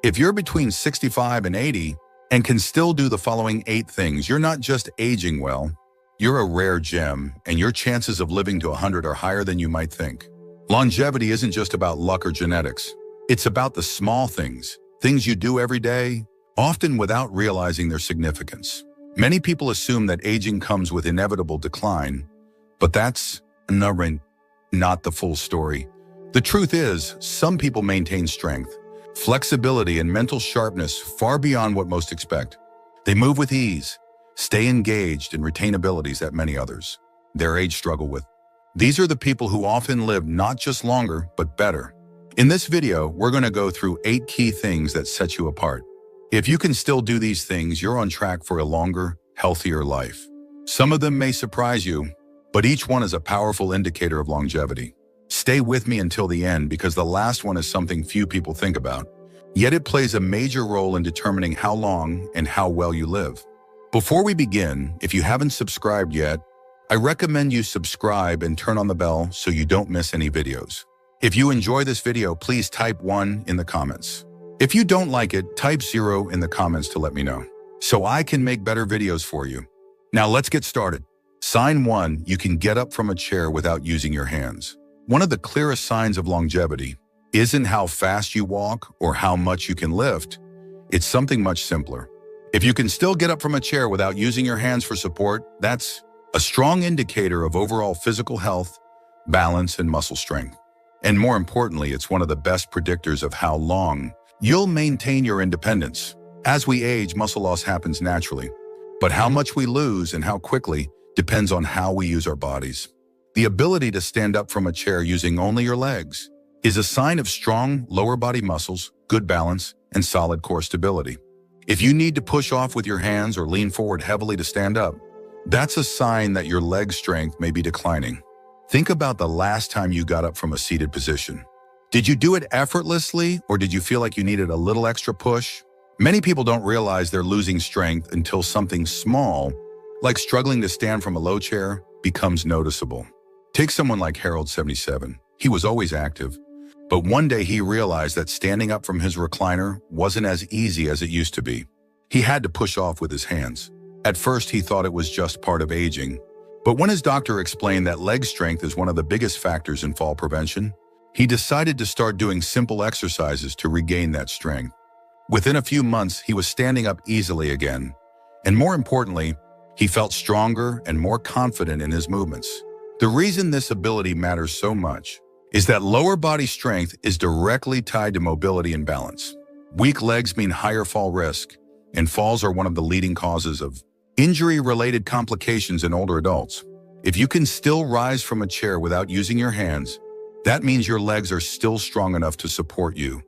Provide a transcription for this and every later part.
If you're between 65 and 80 and can still do the following 8 things, you're not just aging well, you're a rare gem, and your chances of living to 100 are higher than you might think. Longevity isn't just about luck or genetics. It's about the small things you do every day, often without realizing their significance. Many people assume that aging comes with inevitable decline, but that's not the full story. The truth is, some people maintain strength, flexibility, and mental sharpness far beyond what most expect. They move with ease, stay engaged, and retain abilities that many others their age struggle with. These are the people who often live not just longer, but better. In this video, we're going to go through 8 key things that set you apart. If you can still do these things, you're on track for a longer, healthier life. Some of them may surprise you, but each one is a powerful indicator of longevity. Stay with me until the end because the last one is something few people think about, yet it plays a major role in determining how long and how well you live. Before we begin, if you haven't subscribed yet, I recommend you subscribe and turn on the bell so you don't miss any videos. If you enjoy this video, please type 1 in the comments. If you don't like it, type 0 in the comments to let me know, so I can make better videos for you. Now let's get started. Sign 1, you can get up from a chair without using your hands. One of the clearest signs of longevity isn't how fast you walk or how much you can lift. It's something much simpler. If you can still get up from a chair without using your hands for support, that's a strong indicator of overall physical health, balance, and muscle strength. And more importantly, it's one of the best predictors of how long you'll maintain your independence. As we age, muscle loss happens naturally, but how much we lose and how quickly depends on how we use our bodies. The ability to stand up from a chair using only your legs is a sign of strong lower body muscles, good balance, and solid core stability. If you need to push off with your hands or lean forward heavily to stand up, that's a sign that your leg strength may be declining. Think about the last time you got up from a seated position. Did you do it effortlessly, or did you feel like you needed a little extra push? Many people don't realize they're losing strength until something small, like struggling to stand from a low chair, becomes noticeable. Take someone like Harold, 77. He was always active, but one day he realized that standing up from his recliner wasn't as easy as it used to be. He had to push off with his hands. At first, he thought it was just part of aging, but when his doctor explained that leg strength is one of the biggest factors in fall prevention, he decided to start doing simple exercises to regain that strength. Within a few months, he was standing up easily again, and more importantly, he felt stronger and more confident in his movements. The reason this ability matters so much is that lower body strength is directly tied to mobility and balance. Weak legs mean higher fall risk, and falls are one of the leading causes of injury-related complications in older adults. If you can still rise from a chair without using your hands, that means your legs are still strong enough to support you.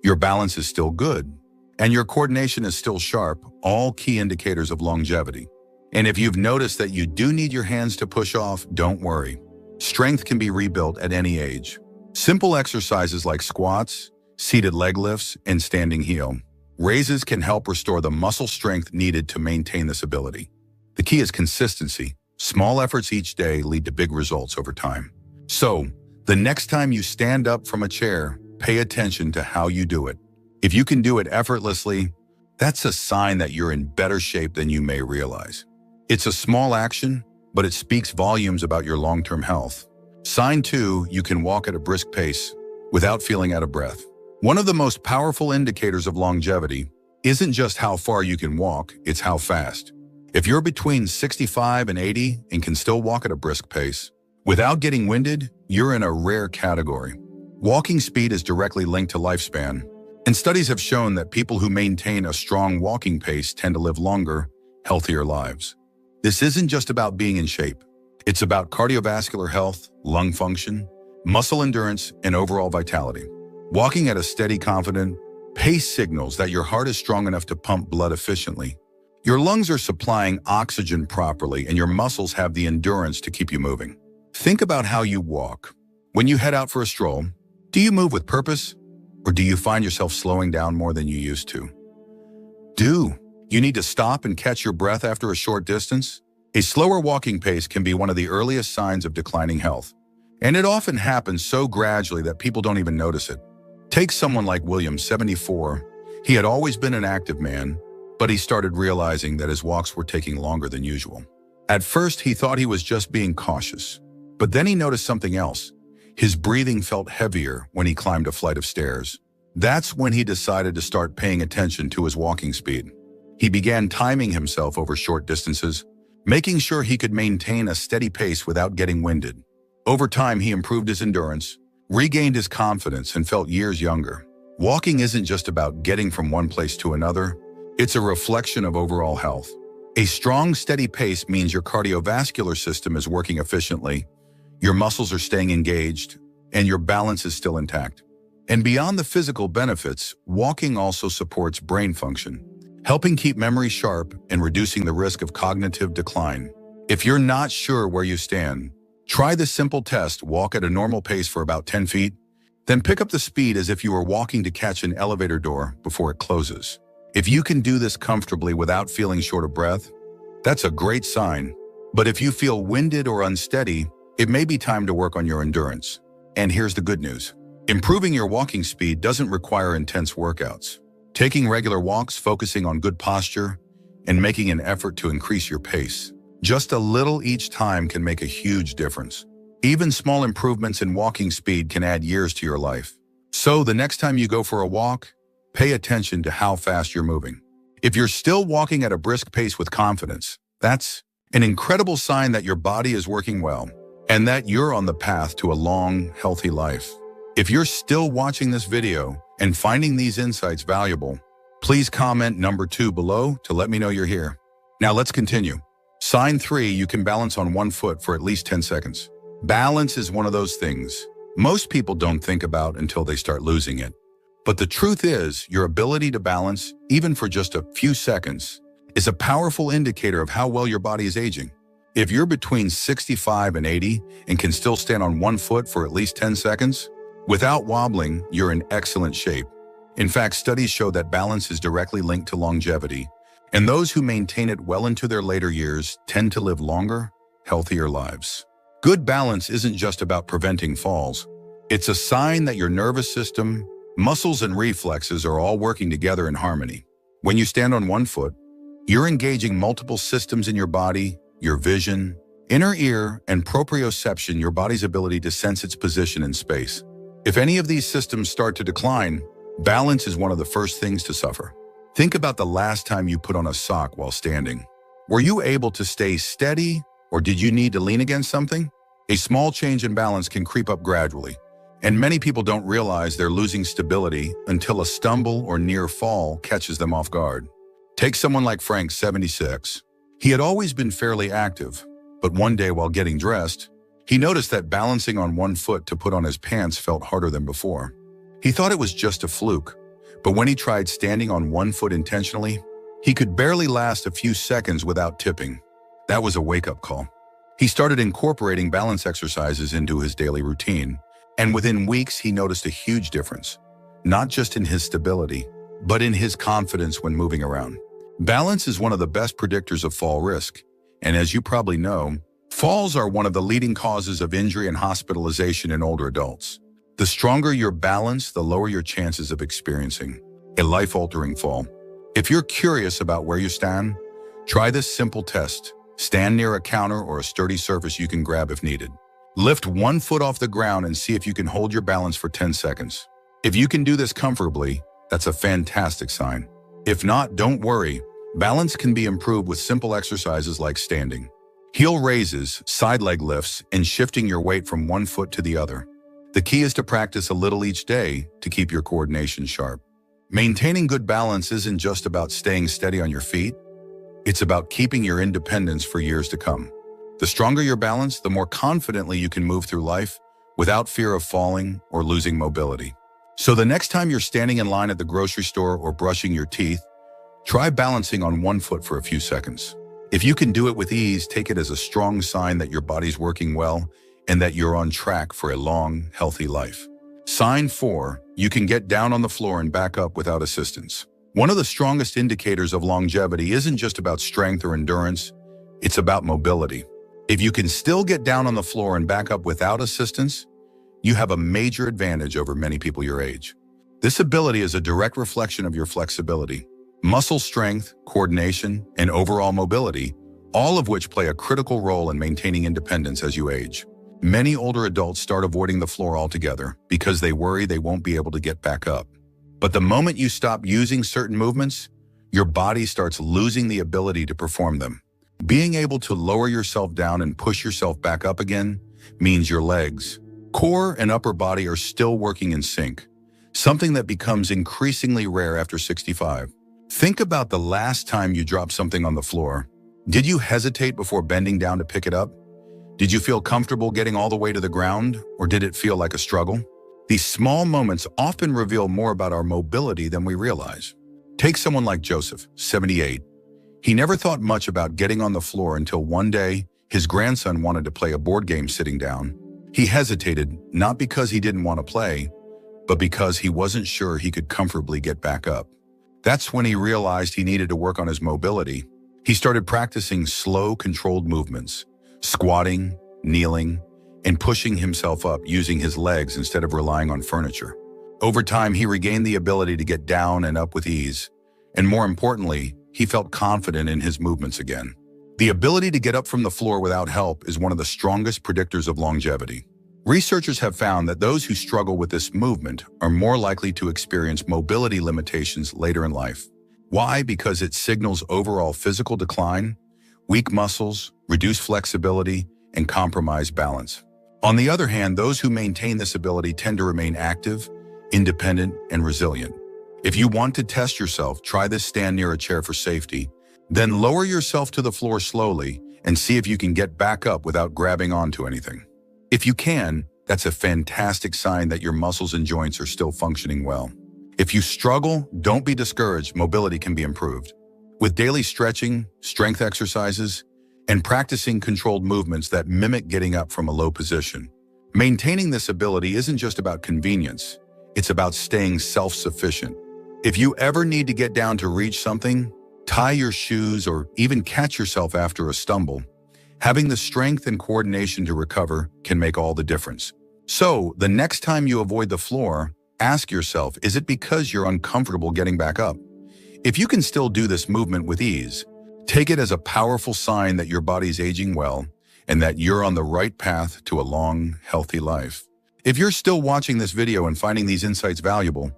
Your balance is still good, and your coordination is still sharp, all key indicators of longevity. And if you've noticed that you do need your hands to push off, don't worry. Strength can be rebuilt at any age. Simple exercises like squats, seated leg lifts, and standing heel raises can help restore the muscle strength needed to maintain this ability. The key is consistency. Small efforts each day lead to big results over time. So, the next time you stand up from a chair, pay attention to how you do it. If you can do it effortlessly, that's a sign that you're in better shape than you may realize. It's a small action, but it speaks volumes about your long-term health. Sign 2, you can walk at a brisk pace without feeling out of breath. One of the most powerful indicators of longevity isn't just how far you can walk, it's how fast. If you're between 65 and 80 and can still walk at a brisk pace without getting winded, you're in a rare category. Walking speed is directly linked to lifespan, and studies have shown that people who maintain a strong walking pace tend to live longer, healthier lives. This isn't just about being in shape. It's about cardiovascular health, lung function, muscle endurance, and overall vitality. Walking at a steady, confident pace signals that your heart is strong enough to pump blood efficiently. Your lungs are supplying oxygen properly, and your muscles have the endurance to keep you moving. Think about how you walk. When you head out for a stroll, do you move with purpose, or do you find yourself slowing down more than you used to? You need to stop and catch your breath after a short distance? A slower walking pace can be one of the earliest signs of declining health, and it often happens so gradually that people don't even notice it. Take someone like William, 74. He had always been an active man, but he started realizing that his walks were taking longer than usual. At first, he thought he was just being cautious, but then he noticed something else. His breathing felt heavier when he climbed a flight of stairs. That's when he decided to start paying attention to his walking speed. He began timing himself over short distances, making sure he could maintain a steady pace without getting winded. Over time, he improved his endurance, regained his confidence, and felt years younger. Walking isn't just about getting from one place to another. It's a reflection of overall health. A strong, steady pace means your cardiovascular system is working efficiently, your muscles are staying engaged, and your balance is still intact. And beyond the physical benefits, walking also supports brain function, helping keep memory sharp and reducing the risk of cognitive decline. If you're not sure where you stand, try this simple test. Walk at a normal pace for about 10 feet, then pick up the speed as if you were walking to catch an elevator door before it closes. If you can do this comfortably without feeling short of breath, that's a great sign. But if you feel winded or unsteady, it may be time to work on your endurance. And here's the good news. Improving your walking speed doesn't require intense workouts. Taking regular walks, focusing on good posture, and making an effort to increase your pace. Just a little each time can make a huge difference. Even small improvements in walking speed can add years to your life. So the next time you go for a walk, pay attention to how fast you're moving. If you're still walking at a brisk pace with confidence, that's an incredible sign that your body is working well and that you're on the path to a long, healthy life. If you're still watching this video and finding these insights valuable, please comment number 2 below to let me know you're here. Now let's continue. Sign 3, you can balance on one foot for at least 10 seconds. Balance is one of those things most people don't think about until they start losing it. But the truth is, your ability to balance, even for just a few seconds, is a powerful indicator of how well your body is aging. If you're between 65 and 80 and can still stand on one foot for at least 10 seconds, without wobbling, you're in excellent shape. In fact, studies show that balance is directly linked to longevity, and those who maintain it well into their later years tend to live longer, healthier lives. Good balance isn't just about preventing falls. It's a sign that your nervous system, muscles, and reflexes are all working together in harmony. When you stand on one foot, you're engaging multiple systems in your body, your vision, inner ear, and proprioception, your body's ability to sense its position in space. If any of these systems start to decline, balance is one of the first things to suffer. Think about the last time you put on a sock while standing. Were you able to stay steady, or did you need to lean against something? A small change in balance can creep up gradually, and many people don't realize they're losing stability until a stumble or near fall catches them off guard. Take someone like Frank, 76. He had always been fairly active, but one day while getting dressed, he noticed that balancing on one foot to put on his pants felt harder than before. He thought it was just a fluke, but when he tried standing on one foot intentionally, he could barely last a few seconds without tipping. That was a wake-up call. He started incorporating balance exercises into his daily routine, and within weeks he noticed a huge difference, not just in his stability, but in his confidence when moving around. Balance is one of the best predictors of fall risk, and as you probably know, falls are one of the leading causes of injury and hospitalization in older adults. The stronger your balance, the lower your chances of experiencing a life-altering fall. If you're curious about where you stand, try this simple test. Stand near a counter or a sturdy surface you can grab if needed. Lift one foot off the ground and see if you can hold your balance for 10 seconds. If you can do this comfortably, that's a fantastic sign. If not, don't worry. Balance can be improved with simple exercises like standing, heel raises, side leg lifts, and shifting your weight from one foot to the other. The key is to practice a little each day to keep your coordination sharp. Maintaining good balance isn't just about staying steady on your feet. It's about keeping your independence for years to come. The stronger your balance, the more confidently you can move through life without fear of falling or losing mobility. So the next time you're standing in line at the grocery store or brushing your teeth, try balancing on one foot for a few seconds. If you can do it with ease, take it as a strong sign that your body's working well and that you're on track for a long, healthy life. Sign 4, you can get down on the floor and back up without assistance. One of the strongest indicators of longevity isn't just about strength or endurance, it's about mobility. If you can still get down on the floor and back up without assistance, you have a major advantage over many people your age. This ability is a direct reflection of your flexibility, muscle strength, coordination, and overall mobility, all of which play a critical role in maintaining independence as you age. Many older adults start avoiding the floor altogether because they worry they won't be able to get back up. But the moment you stop using certain movements, your body starts losing the ability to perform them. Being able to lower yourself down and push yourself back up again means your legs, core, and upper body are still working in sync, something that becomes increasingly rare after 65. Think about the last time you dropped something on the floor. Did you hesitate before bending down to pick it up? Did you feel comfortable getting all the way to the ground, or did it feel like a struggle? These small moments often reveal more about our mobility than we realize. Take someone like Joseph, 78. He never thought much about getting on the floor until one day his grandson wanted to play a board game sitting down. He hesitated, not because he didn't want to play, but because he wasn't sure he could comfortably get back up. That's when he realized he needed to work on his mobility. He started practicing slow, controlled movements, squatting, kneeling, and pushing himself up using his legs instead of relying on furniture. Over time, he regained the ability to get down and up with ease, and more importantly, he felt confident in his movements again. The ability to get up from the floor without help is one of the strongest predictors of longevity. Researchers have found that those who struggle with this movement are more likely to experience mobility limitations later in life. Why? Because it signals overall physical decline, weak muscles, reduced flexibility, and compromised balance. On the other hand, those who maintain this ability tend to remain active, independent, and resilient. If you want to test yourself, try this stand near a chair for safety. Then lower yourself to the floor slowly and see if you can get back up without grabbing onto anything. If you can, that's a fantastic sign that your muscles and joints are still functioning well. If you struggle, don't be discouraged. Mobility can be improved. With daily stretching, strength exercises, and practicing controlled movements that mimic getting up from a low position. Maintaining this ability isn't just about convenience, it's about staying self-sufficient. If you ever need to get down to reach something, tie your shoes, or even catch yourself after a stumble, having the strength and coordination to recover can make all the difference. So, the next time you avoid the floor, ask yourself, is it because you're uncomfortable getting back up? If you can still do this movement with ease, take it as a powerful sign that your body's aging well and that you're on the right path to a long, healthy life. If you're still watching this video and finding these insights valuable,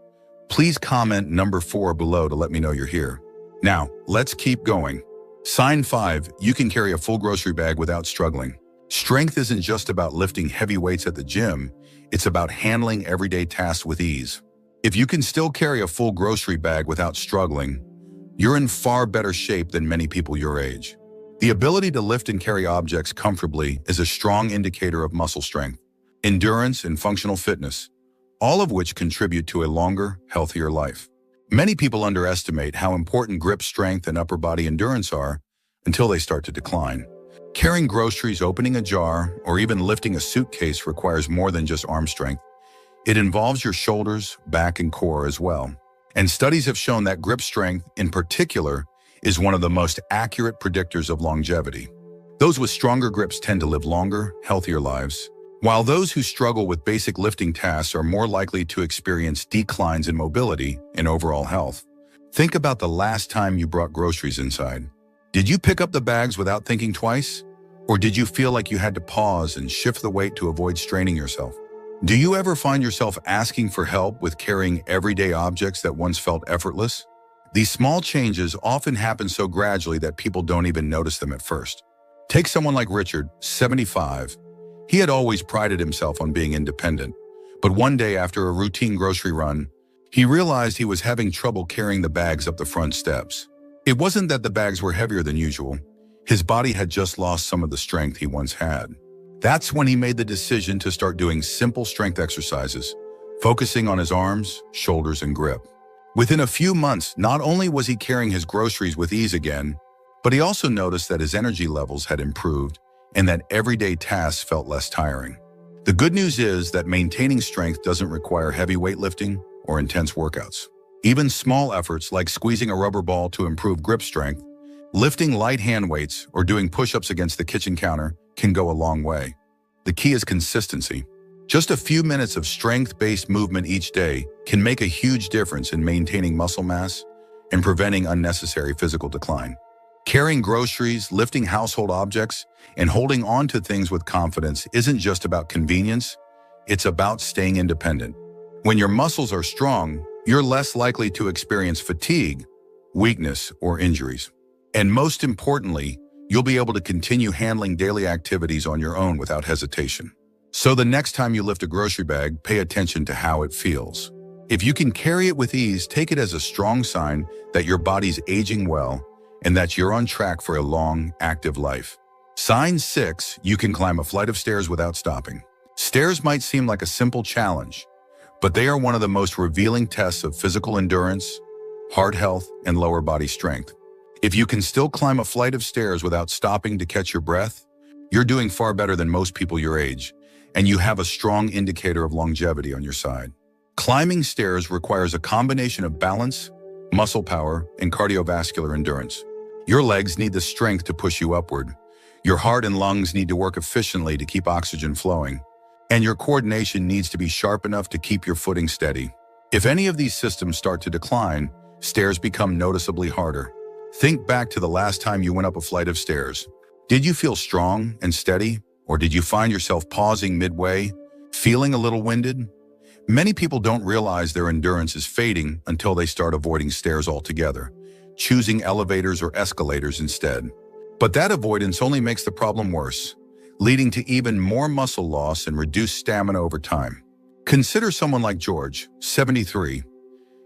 please comment number 4 below to let me know you're here. Now, let's keep going. Sign 5, you can carry a full grocery bag without struggling. Strength isn't just about lifting heavy weights at the gym, it's about handling everyday tasks with ease. If you can still carry a full grocery bag without struggling, you're in far better shape than many people your age. The ability to lift and carry objects comfortably is a strong indicator of muscle strength, endurance, and functional fitness, all of which contribute to a longer, healthier life. Many people underestimate how important grip strength and upper body endurance are until they start to decline. Carrying groceries, opening a jar, or even lifting a suitcase requires more than just arm strength. It involves your shoulders, back, and core as well. And studies have shown that grip strength, in particular, is one of the most accurate predictors of longevity. Those with stronger grips tend to live longer, healthier lives, while those who struggle with basic lifting tasks are more likely to experience declines in mobility and overall health. Think about the last time you brought groceries inside. Did you pick up the bags without thinking twice? Or did you feel like you had to pause and shift the weight to avoid straining yourself? Do you ever find yourself asking for help with carrying everyday objects that once felt effortless? These small changes often happen so gradually that people don't even notice them at first. Take someone like Richard, 75. He had always prided himself on being independent, but one day after a routine grocery run, he realized he was having trouble carrying the bags up the front steps. It wasn't that the bags were heavier than usual. His body had just lost some of the strength he once had. That's when he made the decision to start doing simple strength exercises, focusing on his arms, shoulders, and grip. Within a few months, not only was he carrying his groceries with ease again, but he also noticed that his energy levels had improved and that everyday tasks felt less tiring. The good news is that maintaining strength doesn't require heavy weightlifting or intense workouts. Even small efforts like squeezing a rubber ball to improve grip strength, lifting light hand weights, or doing push-ups against the kitchen counter can go a long way. The key is consistency. Just a few minutes of strength-based movement each day can make a huge difference in maintaining muscle mass and preventing unnecessary physical decline. Carrying groceries, lifting household objects, and holding on to things with confidence isn't just about convenience, it's about staying independent. When your muscles are strong, you're less likely to experience fatigue, weakness, or injuries. And most importantly, you'll be able to continue handling daily activities on your own without hesitation. So the next time you lift a grocery bag, pay attention to how it feels. If you can carry it with ease, take it as a strong sign that your body's aging well and that you're on track for a long, active life. Sign 6, you can climb a flight of stairs without stopping. Stairs might seem like a simple challenge, but they are one of the most revealing tests of physical endurance, heart health, and lower body strength. If you can still climb a flight of stairs without stopping to catch your breath, you're doing far better than most people your age, and you have a strong indicator of longevity on your side. Climbing stairs requires a combination of balance, muscle power, and cardiovascular endurance. Your legs need the strength to push you upward. Your heart and lungs need to work efficiently to keep oxygen flowing. And your coordination needs to be sharp enough to keep your footing steady. If any of these systems start to decline, stairs become noticeably harder. Think back to the last time you went up a flight of stairs. Did you feel strong and steady, or did you find yourself pausing midway, feeling a little winded? Many people don't realize their endurance is fading until they start avoiding stairs altogether, choosing elevators or escalators instead. But that avoidance only makes the problem worse, leading to even more muscle loss and reduced stamina over time. Consider someone like George, 73.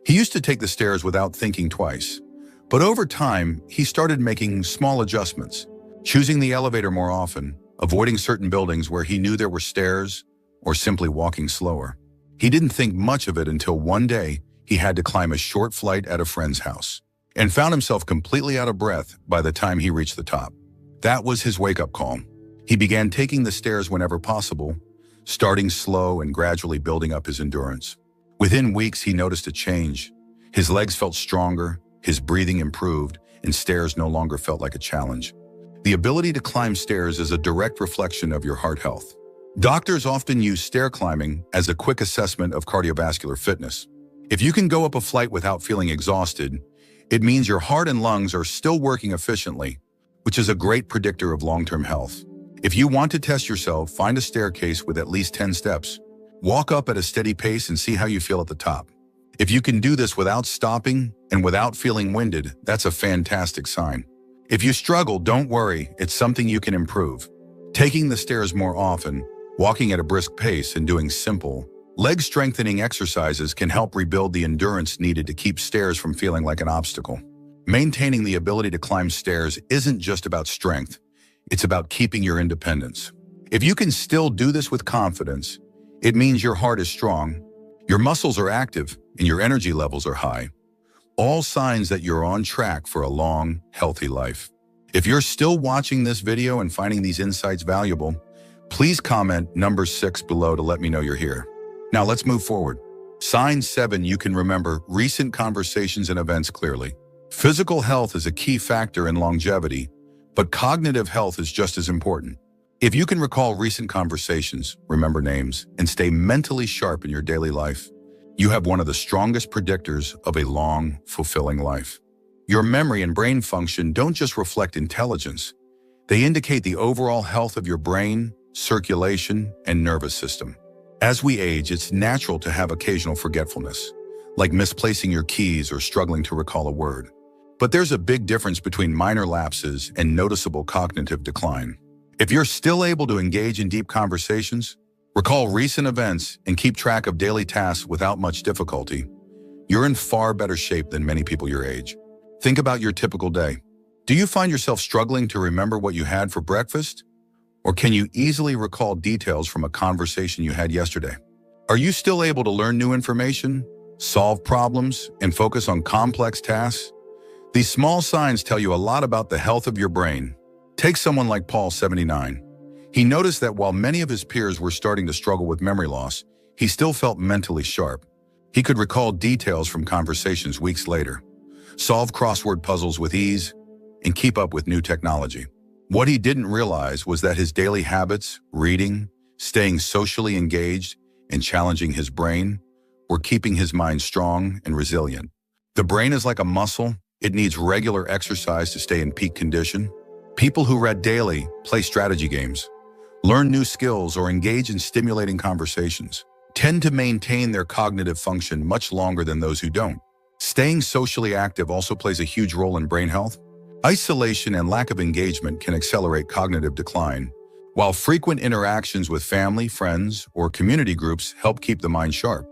He used to take the stairs without thinking twice. But over time, he started making small adjustments, choosing the elevator more often, avoiding certain buildings where he knew there were stairs, or simply walking slower. He didn't think much of it until one day he had to climb a short flight at a friend's house and found himself completely out of breath by the time he reached the top. That was his wake-up call. He began taking the stairs whenever possible, starting slow and gradually building up his endurance. Within weeks, he noticed a change. His legs felt stronger, his breathing improved, and stairs no longer felt like a challenge. The ability to climb stairs is a direct reflection of your heart health. Doctors often use stair climbing as a quick assessment of cardiovascular fitness. If you can go up a flight without feeling exhausted, it means your heart and lungs are still working efficiently, which is a great predictor of long-term health. If you want to test yourself, find a staircase with at least 10 steps. Walk up at a steady pace and see how you feel at the top. If you can do this without stopping and without feeling winded, that's a fantastic sign. If you struggle, don't worry, it's something you can improve. Taking the stairs more often, walking at a brisk pace, and doing simple, leg-strengthening exercises can help rebuild the endurance needed to keep stairs from feeling like an obstacle. Maintaining the ability to climb stairs isn't just about strength, it's about keeping your independence. If you can still do this with confidence, it means your heart is strong, your muscles are active, and your energy levels are high. All signs that you're on track for a long, healthy life. If you're still watching this video and finding these insights valuable, please comment number 6 below to let me know you're here. Now let's move forward. Sign 7, you can remember recent conversations and events clearly. Physical health is a key factor in longevity, but cognitive health is just as important. If you can recall recent conversations, remember names, and stay mentally sharp in your daily life, you have one of the strongest predictors of a long, fulfilling life. Your memory and brain function don't just reflect intelligence, they indicate the overall health of your brain, circulation, and nervous system. As we age, it's natural to have occasional forgetfulness, like misplacing your keys or struggling to recall a word. But there's a big difference between minor lapses and noticeable cognitive decline. If you're still able to engage in deep conversations, recall recent events, and keep track of daily tasks without much difficulty, you're in far better shape than many people your age. Think about your typical day. Do you find yourself struggling to remember what you had for breakfast? Or can you easily recall details from a conversation you had yesterday? Are you still able to learn new information, solve problems, and focus on complex tasks? These small signs tell you a lot about the health of your brain. Take someone like Paul, 79. He noticed that while many of his peers were starting to struggle with memory loss, he still felt mentally sharp. He could recall details from conversations weeks later, solve crossword puzzles with ease, and keep up with new technology. What he didn't realize was that his daily habits, reading, staying socially engaged and challenging his brain, or keeping his mind strong and resilient. The brain is like a muscle. It needs regular exercise to stay in peak condition. People who read daily, play strategy games, learn new skills, or engage in stimulating conversations tend to maintain their cognitive function much longer than those who don't. Staying socially active also plays a huge role in brain health. Isolation and lack of engagement can accelerate cognitive decline, while frequent interactions with family, friends, or community groups help keep the mind sharp.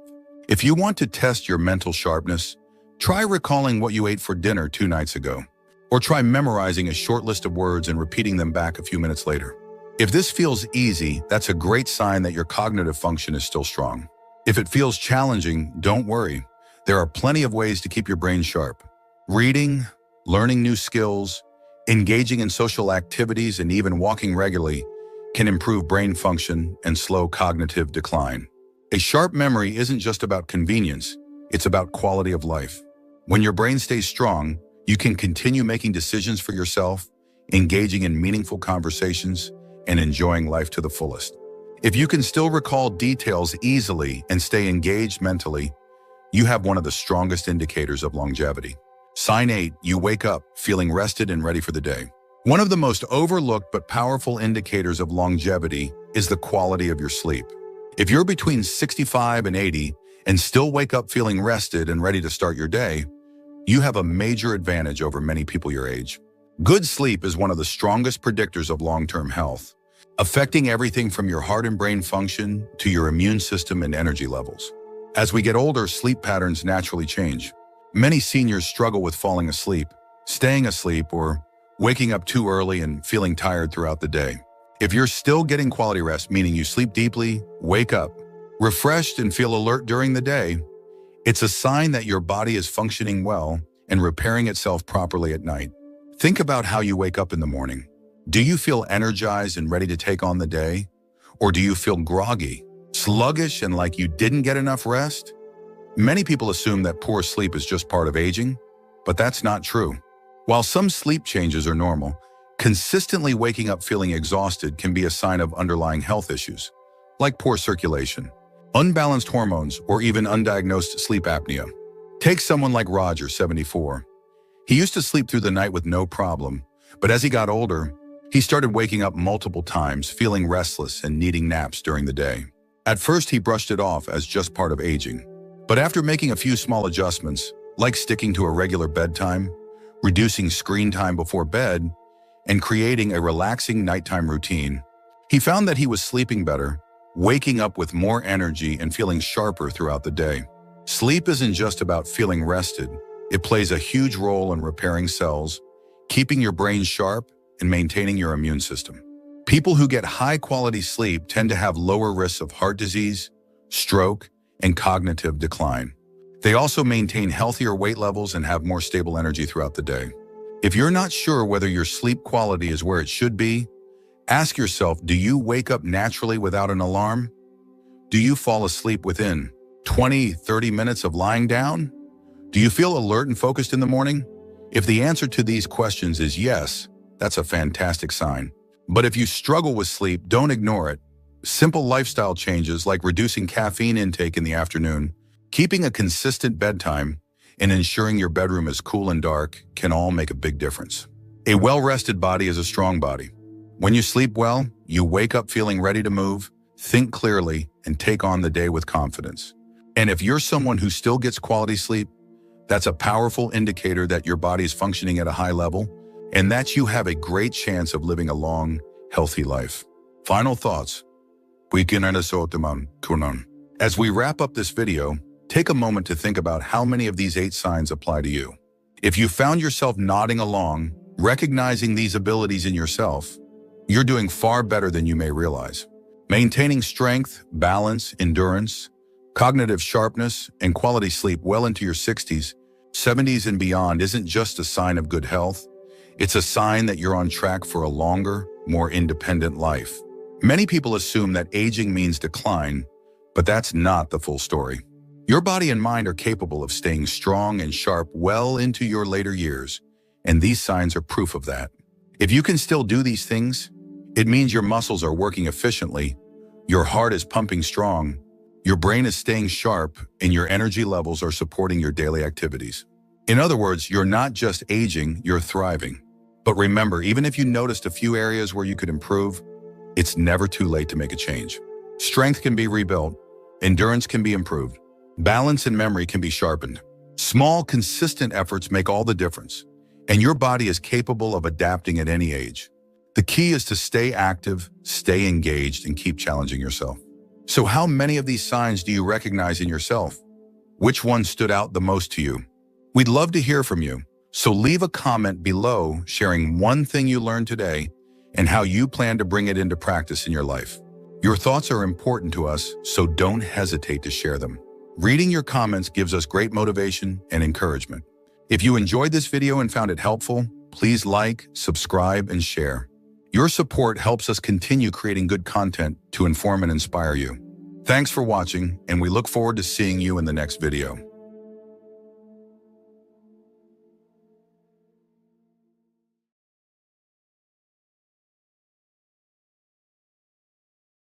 If you want to test your mental sharpness, try recalling what you ate for dinner 2 nights ago, or try memorizing a short list of words and repeating them back a few minutes later. If this feels easy, that's a great sign that your cognitive function is still strong. If it feels challenging, don't worry. There are plenty of ways to keep your brain sharp. Reading, learning new skills, engaging in social activities, and even walking regularly can improve brain function and slow cognitive decline. A sharp memory isn't just about convenience, it's about quality of life. When your brain stays strong, you can continue making decisions for yourself, engaging in meaningful conversations, and enjoying life to the fullest. If you can still recall details easily and stay engaged mentally, you have one of the strongest indicators of longevity. Sign 8, you wake up feeling rested and ready for the day. One of the most overlooked but powerful indicators of longevity is the quality of your sleep. If you're between 65 and 80 and still wake up feeling rested and ready to start your day, you have a major advantage over many people your age. Good sleep is one of the strongest predictors of long-term health, affecting everything from your heart and brain function to your immune system and energy levels. As we get older, sleep patterns naturally change. Many seniors struggle with falling asleep, staying asleep, or waking up too early and feeling tired throughout the day. If you're still getting quality rest, meaning you sleep deeply, wake up refreshed, and feel alert during the day, it's a sign that your body is functioning well and repairing itself properly at night. Think about how you wake up in the morning. Do you feel energized and ready to take on the day? Or do you feel groggy, sluggish, and like you didn't get enough rest? Many people assume that poor sleep is just part of aging, but that's not true. While some sleep changes are normal, consistently waking up feeling exhausted can be a sign of underlying health issues, like poor circulation, unbalanced hormones, or even undiagnosed sleep apnea. Take someone like Roger, 74. He used to sleep through the night with no problem, but as he got older, he started waking up multiple times, feeling restless and needing naps during the day. At first, he brushed it off as just part of aging. But after making a few small adjustments, like sticking to a regular bedtime, reducing screen time before bed, and creating a relaxing nighttime routine, he found that he was sleeping better, waking up with more energy, and feeling sharper throughout the day. Sleep isn't just about feeling rested. It plays a huge role in repairing cells, keeping your brain sharp, and maintaining your immune system. People who get high-quality sleep tend to have lower risks of heart disease, stroke, and cognitive decline. They also maintain healthier weight levels and have more stable energy throughout the day. If you're not sure whether your sleep quality is where it should be, ask yourself, do you wake up naturally without an alarm? Do you fall asleep within 20-30 minutes of lying down? Do you feel alert and focused in the morning? If the answer to these questions is yes, that's a fantastic sign. But if you struggle with sleep, don't ignore it. Simple lifestyle changes like reducing caffeine intake in the afternoon, keeping a consistent bedtime, and ensuring your bedroom is cool and dark can all make a big difference. A well-rested body is a strong body. When you sleep well, you wake up feeling ready to move, think clearly, and take on the day with confidence. And if you're someone who still gets quality sleep, that's a powerful indicator that your body is functioning at a high level and that you have a great chance of living a long, healthy life. Final thoughts. As we wrap up this video, take a moment to think about how many of these 8 signs apply to you. If you found yourself nodding along, recognizing these abilities in yourself, you're doing far better than you may realize. Maintaining strength, balance, endurance, cognitive sharpness, and quality sleep well into your 60s, 70s, and beyond isn't just a sign of good health. It's a sign that you're on track for a longer, more independent life. Many people assume that aging means decline, but that's not the full story. Your body and mind are capable of staying strong and sharp well into your later years, and these signs are proof of that. If you can still do these things, it means your muscles are working efficiently, Your heart is pumping strong, your brain is staying sharp, and your energy levels are supporting your daily activities. In other words, you're not just aging, you're thriving. But remember, even if you noticed a few areas where you could improve, it's never too late to make a change. Strength can be rebuilt, endurance can be improved, balance and memory can be sharpened. Small, consistent efforts make all the difference, and your body is capable of adapting at any age. The key is to stay active, stay engaged, and keep challenging yourself. So how many of these signs do you recognize in yourself? Which one stood out the most to you? We'd love to hear from you, so leave a comment below sharing one thing you learned today and how you plan to bring it into practice in your life. Your thoughts are important to us, so don't hesitate to share them. Reading your comments gives us great motivation and encouragement. If you enjoyed this video and found it helpful, please like, subscribe, and share. Your support helps us continue creating good content to inform and inspire you. Thanks for watching, and we look forward to seeing you in the next video.